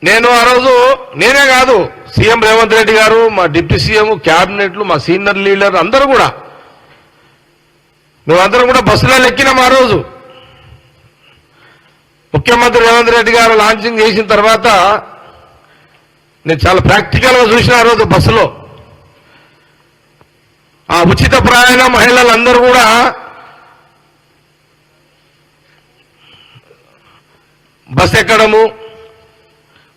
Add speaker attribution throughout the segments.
Speaker 1: నేను ఆ రోజు నేనే కాదు, సీఎం రేవంత్ రెడ్డి గారు, మా డిప్యూటీ సీఎం, క్యాబినెట్లు, మా సీనియర్ లీడర్ అందరూ కూడా, మేమందరం కూడా బస్సులో ఎక్కినాం. ఆ రోజు ముఖ్యమంత్రి రేవంత్ రెడ్డి గారు లాంచింగ్ చేసిన తర్వాత నేను చాలా ప్రాక్టికల్గా చూసిన ఆ రోజు బస్సులో ఆ ఉచిత ప్రయాణ మహిళలందరూ కూడా బస్ ఎక్కడము,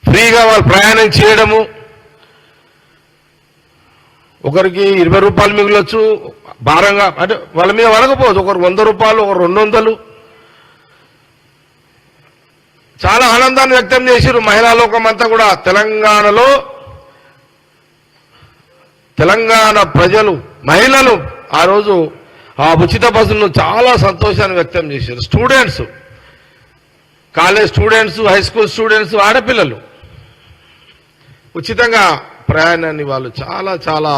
Speaker 1: ఫ్రీగా వాళ్ళు ప్రయాణం చేయడము, ఒకరికి 20 రూపాయలు మిగిలొచ్చు, భారంగా అంటే వాళ్ళ మీద వనకపోవచ్చు, ఒకరు 100 రూపాయలు, ఒకరు 200. చాలా ఆనందాన్ని వ్యక్తం చేశారు మహిళా లోకమంతా కూడా. తెలంగాణ ప్రజలు, మహిళలు ఆ రోజు ఆ ఉచిత బస్సులను చాలా సంతోషాన్ని వ్యక్తం చేశారు. Students, college students, high school students, ఆడపిల్లలు ఉచితంగా ప్రయాణాన్ని వాళ్ళు చాలా చాలా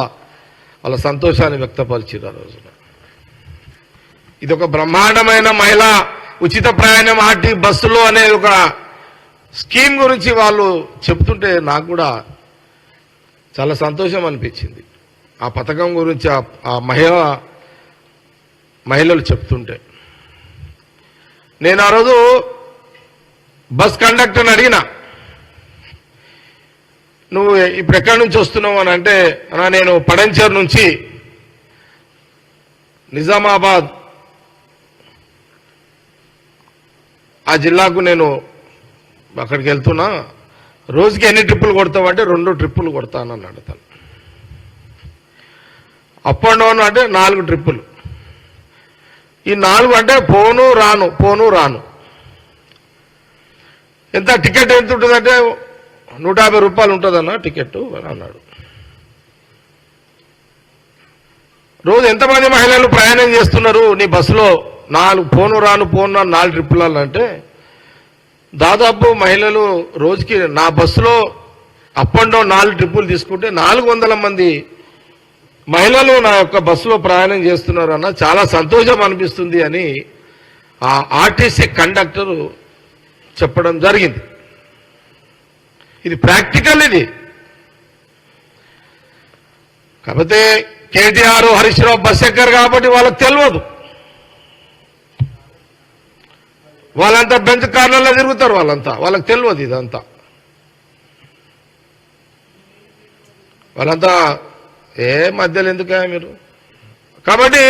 Speaker 1: వాళ్ళ సంతోషాన్ని వ్యక్తపరిచారు ఆ రోజున. ఇది ఒక బ్రహ్మాండమైన మహిళా ఉచిత ప్రయాణం ఆర్టీ బస్సులో అనే ఒక స్కీమ్ గురించి వాళ్ళు చెప్తుంటే నాకు కూడా చాలా సంతోషం అనిపించింది. ఆ పథకం గురించి ఆ మహిళలు చెప్తుంటే నేను ఆ రోజు బస్ కండక్టర్ని అడిగినా, నువ్వు ఇప్పుడు ఎక్కడి నుంచి వస్తున్నావు అని అంటే, నేను పడంచేరు నుంచి నిజామాబాద్ ఆ జిల్లాకు నేను అక్కడికి వెళ్తున్నా, రోజుకి ఎన్ని ట్రిప్పులు కొడతావంటే 2 ట్రిప్పులు కొడతాను అన్నాడు తను. అప్ అండ్ డౌన్ అంటే 4 ట్రిప్పులు. ఈ 4 అంటే పోను రాను. ఎంత టికెట్ ఎంత ఉంటుందంటే 150 రూపాయలు ఉంటుందన్న టికెట్ అన్నాడు. రోజు ఎంతమంది మహిళలు ప్రయాణం చేస్తున్నారు నీ బస్సులో? 4 పోను రాను 4 ట్రిప్పులు అంటే దాదాపు మహిళలు రోజుకి నా బస్సులో అప్ అండ్ డౌన్ 4 ట్రిప్పులు తీసుకుంటే 400 మంది మహిళలు నా యొక్క బస్సులో ప్రయాణం చేస్తున్నారు అన్న. చాలా సంతోషం అనిపిస్తుంది అని ఆ ఆర్టీసీ కండక్టరు చెప్పడం జరిగింది. ఇది ప్రాక్టికల్. ఇది కాకపోతే కేటీఆర్, హరీష్ రావు బస్ ఎక్కరు కాబట్టి వాళ్ళకి తెలియదు. వాళ్ళంతా బెంచ్ కార్లలో తిరుగుతారు, వాళ్ళకి తెలియదు ఇదంతా. వాళ్ళంతా ఏ మధ్యలో ఎందుకే మీరు కాబట్టి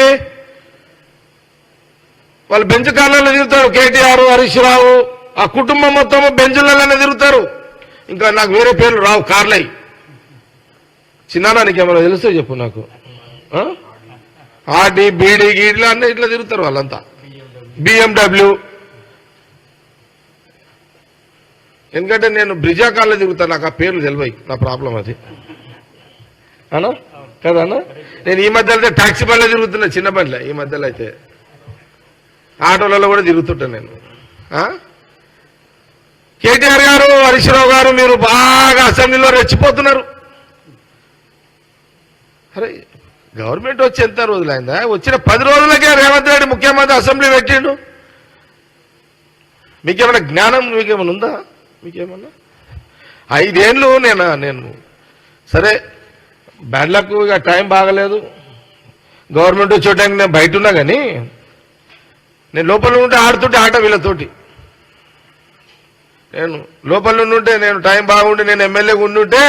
Speaker 1: వాళ్ళు బెంచ్ కార్లలో తిరుగుతారు. కేటీఆర్, హరీష్ రావు ఆ కుటుంబం మొత్తం బెంచులలోనే తిరుగుతారు. ఇంకా నాకు వేరే పేర్లు రావు, కార్లై. చిన్నానా నీకేమైనా తెలుస్తే చెప్పు నాకు. ఆర్డీ, బీడీ, గీడ్లు అన్నీ ఇట్లా తిరుగుతారు వాళ్ళంతా. BMW. ఎందుకంటే నేను బ్రిజా కార్లో తిరుగుతాను, నాకు ఆ పేర్లు తెలివాయి. నా ప్రాబ్లం అది అన్నా కదా అన్న. నేను ఈ మధ్యలో అయితే టాక్సీ బండ్లో తిరుగుతున్నా, చిన్న బండ్లే. ఈ మధ్యలో అయితే ఆటోలలో కూడా తిరుగుతుంటాను నేను. కేటీఆర్ గారు, హరీష్ రావు గారు మీరు బాగా అసెంబ్లీలో రెచ్చిపోతున్నారు. అరే గవర్నమెంట్ వచ్చి ఎంత రోజులైందా? వచ్చిన 10 రోజులకే రేవంత్ రెడ్డి ముఖ్యమంత్రి అసెంబ్లీ పెట్టిండు. మీకేమైనా జ్ఞానం మీకేమైనా ఉందా? మీకేమన్నా 5 ఏళ్ళు నేను సరే బ్యాడ్లకు ఇక టైం బాగలేదు, గవర్నమెంట్ వచ్చేటానికి నేను బయట ఉన్నా, కానీ నేను లోపల ఉంటే ఆడుతుంటే ఆట వీళ్ళతోటి. నేను లోపల ఉంటే నేను టైం బాగుండి నేను ఎమ్మెల్యేగా ఉండుంటే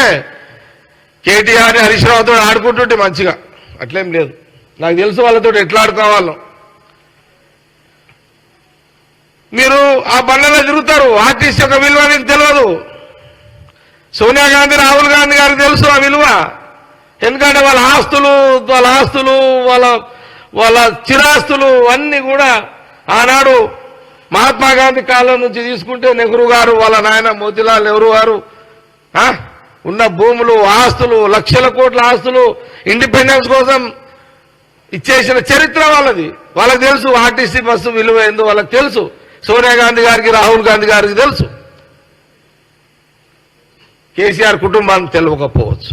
Speaker 1: కేటీఆర్ని, హరీష్ రావుతో ఆడుకుంటుంటే మంచిగా. అట్లేం లేదు, నాకు తెలుసు వాళ్ళతో ఎట్లా ఆడుకోవాలో. మీరు ఆ బండ్లలో తిరుగుతారు, ఆర్టీసీ యొక్క విలువ మీకు తెలియదు. సోనియా గాంధీ, రాహుల్ గాంధీ గారికి తెలుసు ఆ విలువ. ఎందుకంటే వాళ్ళ ఆస్తులు వాళ్ళ చిరాస్తులు అన్నీ కూడా ఆనాడు మహాత్మా గాంధీ కాలం నుంచి తీసుకుంటే నెహ్రూ గారు, వాళ్ళ నాయన మోతీలాల్ నెహ్రూ గారు ఉన్న భూములు, ఆస్తులు, లక్షల కోట్ల ఆస్తులు ఇండిపెండెన్స్ కోసం ఇచ్చేసిన చరిత్ర వాళ్ళది. వాళ్ళకి తెలుసు ఆర్టీసీ బస్సు విలువ ఏందో వాళ్ళకి తెలుసు. సోనియా గాంధీ గారికి, రాహుల్ గాంధీ గారికి తెలుసు. కేసీఆర్ కుటుంబానికి తెలియకపోవచ్చు.